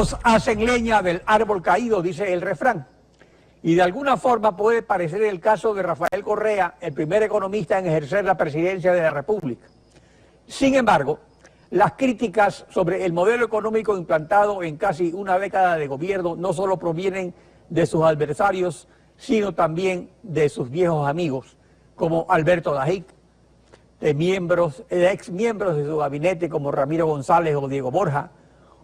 Todos hacen leña del árbol caído, dice el refrán. Y de alguna forma puede parecer el caso de Rafael Correa, el primer economista en ejercer la presidencia de la República. Sin embargo, las críticas sobre el modelo económico implantado en casi una década de gobierno no solo provienen de sus adversarios, sino también de sus viejos amigos, como Alberto Dajic, de ex miembros de su gabinete como Ramiro González o Diego Borja,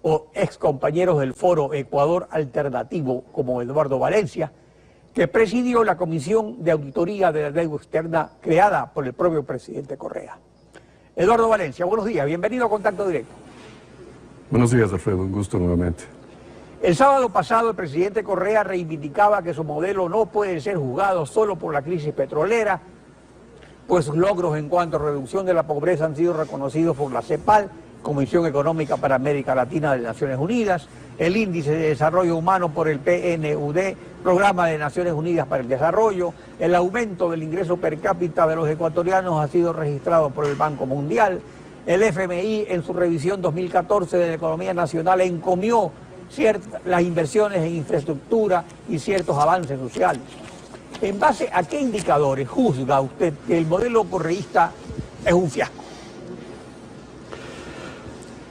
o ex compañeros del Foro Ecuador Alternativo como Eduardo Valencia, que presidió la Comisión de Auditoría de la Deuda Externa creada por el propio presidente Correa. Eduardo Valencia, buenos días, bienvenido a Contacto Directo. Buenos días, Alfredo, un gusto nuevamente. El sábado pasado el presidente Correa reivindicaba que su modelo no puede ser juzgado solo por la crisis petrolera, pues sus logros en cuanto a reducción de la pobreza han sido reconocidos por la CEPAL, Comisión Económica para América Latina de Naciones Unidas, el Índice de Desarrollo Humano por el PNUD, Programa de Naciones Unidas para el Desarrollo, el aumento del ingreso per cápita de los ecuatorianos ha sido registrado por el Banco Mundial, el FMI en su revisión 2014 de la economía nacional encomió las inversiones en infraestructura y ciertos avances sociales. ¿En base a qué indicadores juzga usted que el modelo correísta es un fiasco?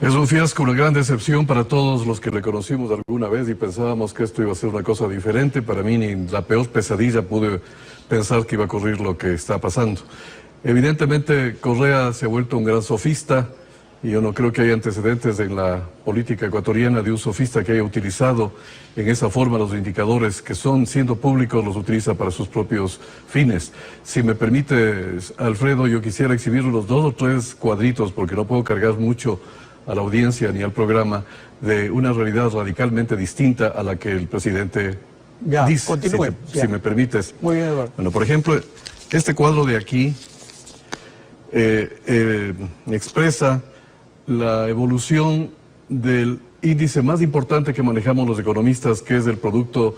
Es un fiasco, una gran decepción para todos los que le conocimos alguna vez y pensábamos que esto iba a ser una cosa diferente. Para mí ni la peor pesadilla pude pensar que iba a ocurrir lo que está pasando. Evidentemente Correa se ha vuelto un gran sofista y yo no creo que haya antecedentes en la política ecuatoriana de un sofista que haya utilizado en esa forma los indicadores que son, siendo públicos, los utiliza para sus propios fines. Si me permite, Alfredo, yo quisiera exhibir los 2 o 3 cuadritos porque no puedo cargar mucho a la audiencia ni al programa de una realidad radicalmente distinta a la que el presidente dice. Continúe, si me permites. Muy bien, Eduardo. Bueno, por ejemplo, este cuadro de aquí expresa la evolución del índice más importante que manejamos los economistas, que es el Producto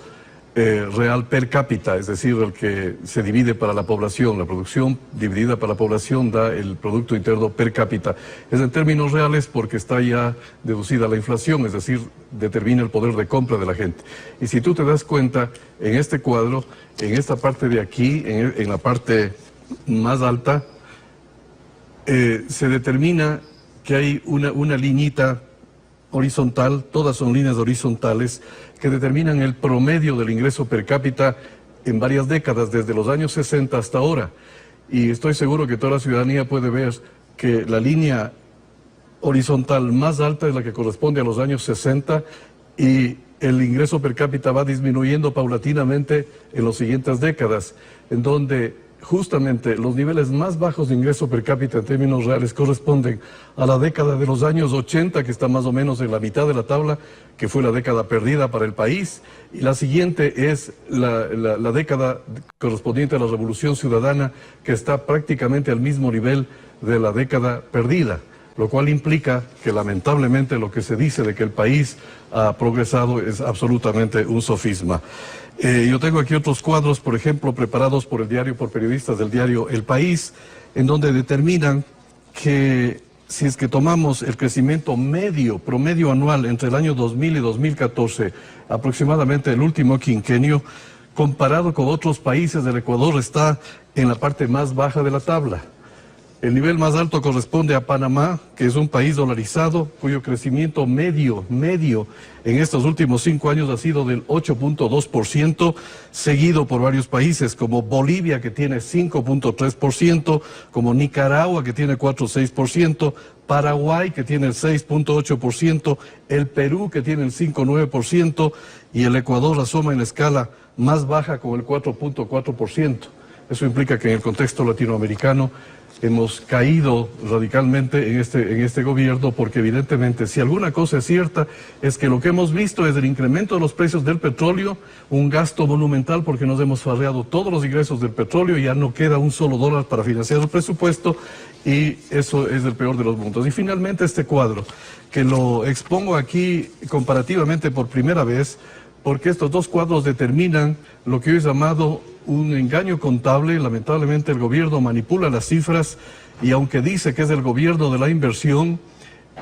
Real per cápita, es decir, el que se divide para la población. La producción dividida para la población da el Producto Interno per cápita. Es en términos reales porque está ya deducida la inflación, es decir, determina el poder de compra de la gente. Y si tú te das cuenta, en este cuadro, en esta parte de aquí, en la parte más alta, se determina que hay una liñita horizontal, todas son líneas horizontales, que determinan el promedio del ingreso per cápita en varias décadas, desde los años 60 hasta ahora. Y estoy seguro que toda la ciudadanía puede ver que la línea horizontal más alta es la que corresponde a los años 60 y el ingreso per cápita va disminuyendo paulatinamente en las siguientes décadas, en donde justamente los niveles más bajos de ingreso per cápita en términos reales corresponden a la década de los años 80, que está más o menos en la mitad de la tabla, que fue la década perdida para el país, y la siguiente es la década correspondiente a la Revolución Ciudadana, que está prácticamente al mismo nivel de la década perdida, lo cual implica que lamentablemente lo que se dice de que el país ha progresado es absolutamente un sofisma. Yo tengo aquí otros cuadros, por ejemplo, preparados por periodistas del diario El País, en donde determinan que si es que tomamos el crecimiento promedio anual entre el año 2000 y 2014, aproximadamente el último quinquenio, comparado con otros países, el Ecuador está en la parte más baja de la tabla. El nivel más alto corresponde a Panamá, que es un país dolarizado, cuyo crecimiento medio en estos últimos 5 años ha sido del 8.2%, seguido por varios países como Bolivia, que tiene 5.3%, como Nicaragua, que tiene 4.6%, Paraguay, que tiene el 6.8%, el Perú, que tiene el 5.9%, y el Ecuador asoma en la escala más baja con el 4.4%. Eso implica que en el contexto latinoamericano hemos caído radicalmente en este gobierno, porque evidentemente si alguna cosa es cierta es que lo que hemos visto es el incremento de los precios del petróleo, un gasto monumental porque nos hemos farreado todos los ingresos del petróleo, ya no queda un solo dólar para financiar el presupuesto y eso es el peor de los mundos. Y finalmente este cuadro, que lo expongo aquí comparativamente por primera vez, porque estos 2 cuadros determinan lo que yo he llamado un engaño contable. Lamentablemente el gobierno manipula las cifras y aunque dice que es el gobierno de la inversión,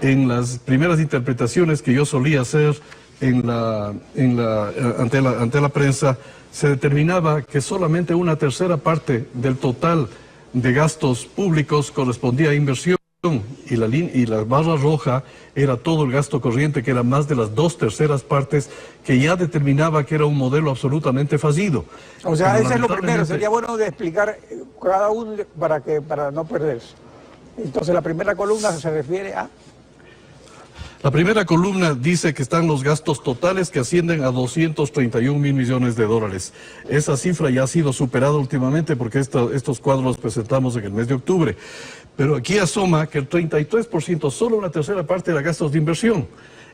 en las primeras interpretaciones que yo solía hacer ante la prensa, se determinaba que solamente una tercera parte del total de gastos públicos correspondía a inversión y la barra roja era todo el gasto corriente, que era más de las 2/3 partes, que ya determinaba que era un modelo absolutamente fallido. O sea, Pero ese es lo primero, sería bueno de explicar cada uno para no perderse. Entonces la primera columna se refiere a... La primera columna dice que están los gastos totales que ascienden a 231 mil millones de dólares. Esa cifra ya ha sido superada últimamente porque estos cuadros los presentamos en el mes de octubre. Pero aquí asoma que el 33%, solo una tercera parte, era gastos de inversión.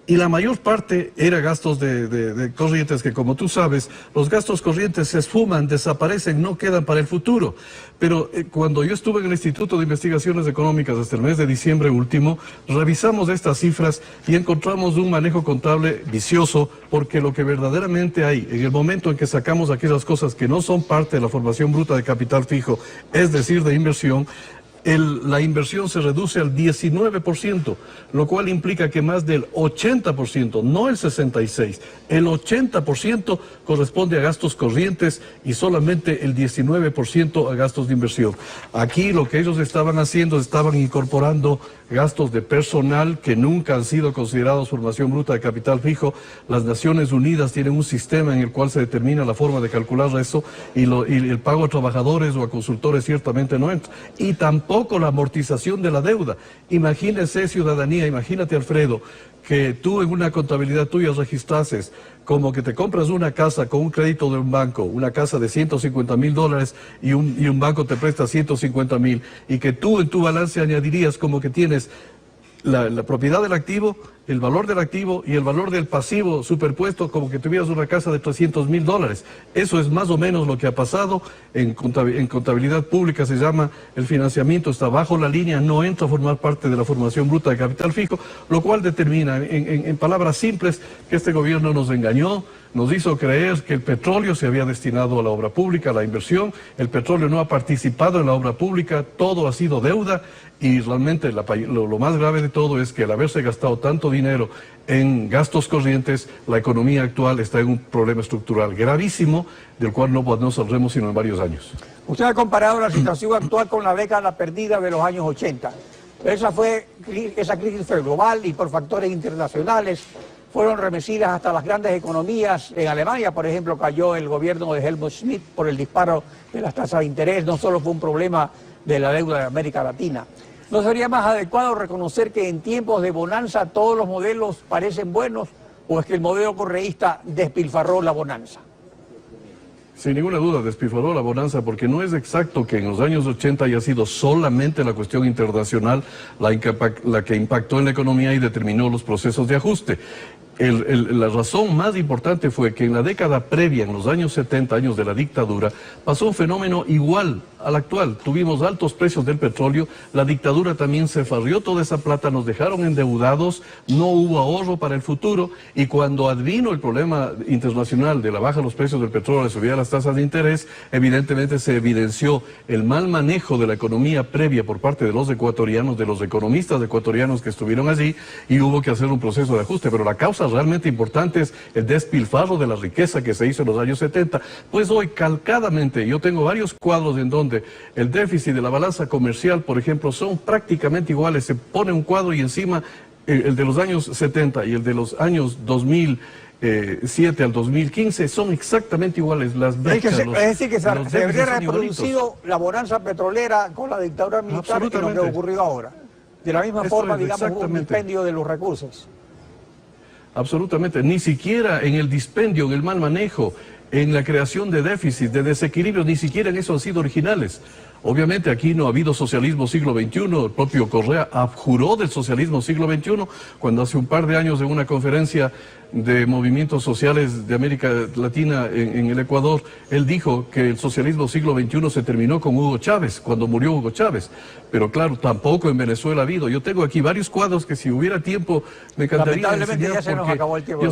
Y la mayor parte era gastos de corrientes, que como tú sabes, los gastos corrientes se esfuman, desaparecen, no quedan para el futuro. Pero cuando yo estuve en el Instituto de Investigaciones Económicas hasta el mes de diciembre último, revisamos estas cifras y encontramos un manejo contable vicioso, porque lo que verdaderamente hay, en el momento en que sacamos aquellas cosas que no son parte de la formación bruta de capital fijo, es decir, de inversión, la inversión se reduce al 19%, lo cual implica que más del 80%, no el 66%, el 80% corresponde a gastos corrientes y solamente el 19% a gastos de inversión. Aquí lo que ellos estaban haciendo, estaban incorporando gastos de personal que nunca han sido considerados formación bruta de capital fijo. Las Naciones Unidas tienen un sistema en el cual se determina la forma de calcular eso, y el pago a trabajadores o a consultores ciertamente no entra. Y tampoco la amortización de la deuda. Imagínese, ciudadanía, imagínate, Alfredo, que tú en una contabilidad tuya registrases como que te compras una casa con un crédito de un banco, una casa de 150 mil dólares y un banco te presta 150 mil, y que tú en tu balance añadirías como que tienes la propiedad del activo, el valor del activo y el valor del pasivo superpuesto, como que tuvieras una casa de 300 mil dólares. Eso es más o menos lo que ha pasado en contabilidad pública. Se llama el financiamiento, está bajo la línea, no entra a formar parte de la formación bruta de capital fijo, lo cual determina, en palabras simples, que este gobierno nos engañó, nos hizo creer que el petróleo se había destinado a la obra pública, a la inversión. El petróleo no ha participado en la obra pública, todo ha sido deuda, y realmente lo más grave de todo es que al haberse gastado tanto dinero en gastos corrientes, la economía actual está en un problema estructural gravísimo, del cual no saldremos sino en varios años. Usted ha comparado la situación actual con la década perdida de los años 80. Esa crisis fue global y por factores internacionales. Fueron remecidas hasta las grandes economías. En Alemania, por ejemplo, cayó el gobierno de Helmut Schmidt por el disparo de las tasas de interés. No solo fue un problema de la deuda de América Latina. ¿No sería más adecuado reconocer que en tiempos de bonanza todos los modelos parecen buenos, o es que el modelo correísta despilfarró la bonanza? Sin ninguna duda despilfarró la bonanza, porque no es exacto que en los años 80 haya sido solamente la cuestión internacional la que impactó en la economía y determinó los procesos de ajuste. La razón más importante fue que en la década previa, en los años 70, años de la dictadura, pasó un fenómeno igual al actual. Tuvimos altos precios del petróleo, la dictadura también se farrió toda esa plata, nos dejaron endeudados, no hubo ahorro para el futuro, y cuando advino el problema internacional de la baja de los precios del petróleo, la subida de las tasas de interés, evidentemente se evidenció el mal manejo de la economía previa por parte de los ecuatorianos, de los economistas ecuatorianos que estuvieron allí, y hubo que hacer un proceso de ajuste. Pero la causa realmente importante es el despilfarro de la riqueza que se hizo en los años 70. Pues hoy, calcadamente, yo tengo varios cuadros en donde el déficit de la balanza comercial, por ejemplo, son prácticamente iguales. Se pone un cuadro y encima el de los años 70 y el de los años 2007 al 2015 son exactamente iguales. Las brechas, es decir, que se habría reproducido la bonanza petrolera con la dictadura militar y lo que ocurrió ahora. De la misma forma, digamos, un dispendio de los recursos. Absolutamente, ni siquiera en el dispendio, en el mal manejo, en la creación de déficit, de desequilibrios, ni siquiera en eso han sido originales. Obviamente aquí no ha habido socialismo siglo XXI, el propio Correa abjuró del socialismo siglo XXI, cuando hace un par de años en una conferencia de movimientos sociales de América Latina en el Ecuador, él dijo que el socialismo siglo XXI se terminó con Hugo Chávez, cuando murió Hugo Chávez. Pero claro, tampoco en Venezuela ha habido. Yo tengo aquí varios cuadros que si hubiera tiempo me encantaría enseñar. Ya se nos acabó el tiempo.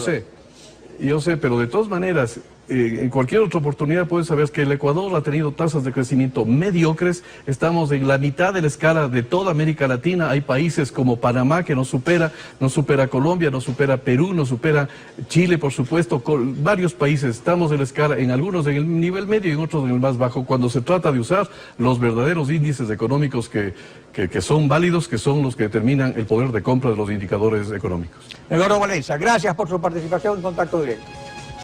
Yo sé, pero de todas maneras, en cualquier otra oportunidad pueden saber que el Ecuador ha tenido tasas de crecimiento mediocres, estamos en la mitad de la escala de toda América Latina, hay países como Panamá que nos supera Colombia, nos supera Perú, nos supera Chile, por supuesto, con varios países, estamos en la escala, en algunos en el nivel medio y en otros en el más bajo, cuando se trata de usar los verdaderos índices económicos que son válidos, que son los que determinan el poder de compra de los indicadores económicos. Eduardo Valencia, gracias por su participación en Contacto Directo.